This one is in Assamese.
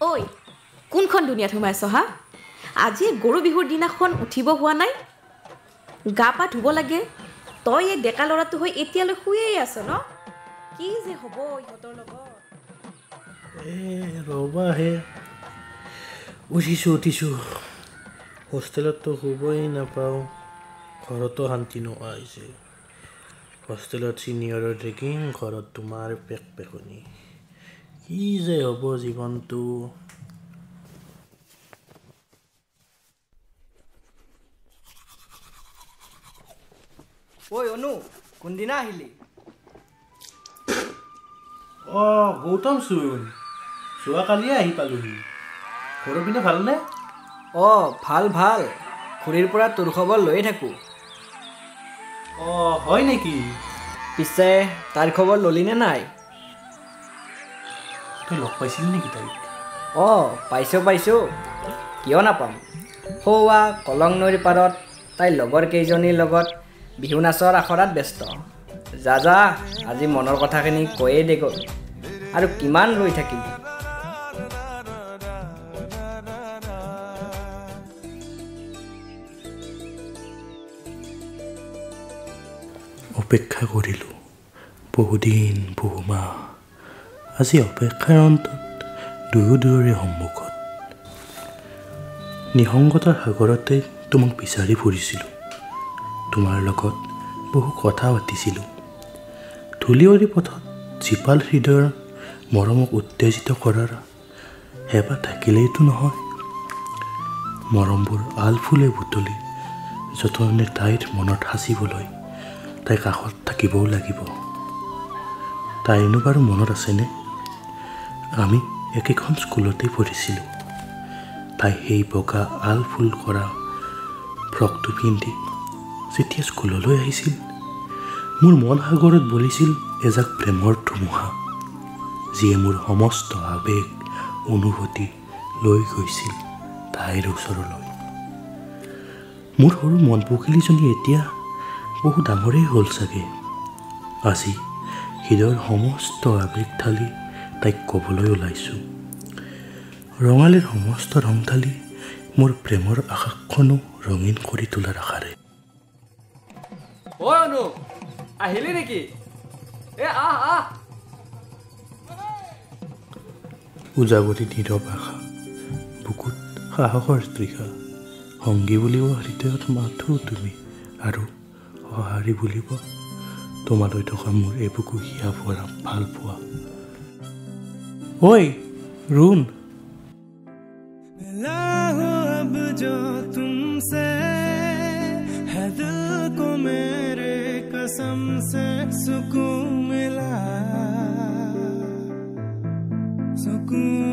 ঐ কোনখন দুনিয়াত সোমাইছ হা আজি গৰু বিহুৰ দিনাখন উঠিব হোৱা নাই গা পা ধুব লাগে তই এই ডেকা ল'ৰাটো হৈ এতিয়ালৈ শুয়েই আছ ন কি যে হ'ব ইহঁতৰ লগত ৰবা হে উঠিছোঁ হোষ্টেলততো শুবই নাপাওঁ ঘৰতো শান্তি নোহোৱা হৈছে হোষ্টেলত চিনিয়ৰৰ ড্ৰিংকিং ঘৰত তোমাৰ পেকনি কি যে হ'ব জীৱনটো ঐ অনু কোনদিনা আহিলি গৌতম চোন যোৱাকালিয়ে আহি পালোহি ঘৰৰ পিনে ভালনে ভাল খুৰীৰ পৰা তোৰ খবৰ লৈয়ে থাকোঁ হয় নেকি পিছে তাৰ খবৰ ললিনে নাই তই লগ পাইছিলি নেকি তাইক পাইছোঁ কিয় নাপাম সৌৱা কলং নৈৰ পাৰত তাইৰ লগৰ কেইজনীৰ লগত বিহু নাচৰ আখৰাত ব্যস্ত যা আজি মনৰ কথাখিনি কৈয়ে দে গ'ল আৰু কিমান ৰৈ থাকিবি অপেক্ষা কৰিলোঁ বহুদিন বহুমাহ আজি অপেক্ষাৰ অন্তত দুয়োৰে সন্মুখত নিসংগতাৰ সাগৰতে তোমাক বিচাৰি ফুৰিছিলোঁ তোমাৰ লগত বহু কথা পাতিছিলোঁ ধূলিয়ৰী পথত জীপাল হৃদয়ৰ মৰমক উত্তেজিত কৰাৰ হেঁপাহ থাকিলেইতো নহয় মৰমবোৰ আল ফুলে বুটলি যতনে তাইৰ মনত সাঁচিবলৈ তাই কাষত থাকিবও লাগিব তাইনো বাৰু মনত আছেনে আমি একেখন স্কুলতেই পঢ়িছিলোঁ তাই সেই বগা আল ফুল কৰা ফ্ৰকটো পিন্ধি যেতিয়া স্কুললৈ আহিছিল মোৰ মন সাগৰত বলিছিল এজাক প্ৰেমৰ ধুমুহা যিয়ে মোৰ সমস্ত আৱেগ অনুভূতি লৈ গৈছিল তাইৰ ওচৰলৈ মোৰ সৰু মন পখিলীজনী এতিয়া বহু ডাঙৰেই হ'ল চাগে আজি হৃদয়ৰ সমস্ত আৱেগ ঢালি তাইক ক'বলৈ ওলাইছোঁ ৰঙালীৰ সমস্ত ৰং ঢালি মোৰ প্ৰেমৰ আকাশখনো ৰঙীন কৰি তোলাৰ আশাৰে অনু আহিলি নেকি উজাগৰি নীৰৱ আশা বুকুত সাহসৰ তৃষা সংগী বুলিব হৃদয়ত মাথো তুমি আৰু সঁহাৰি বুলিব তোমালৈ থকা মোৰ এই বুকু হিয়া ভৰা ভাল পোৱা ঐ ৰুণ कसम से सुकून मिला सुकून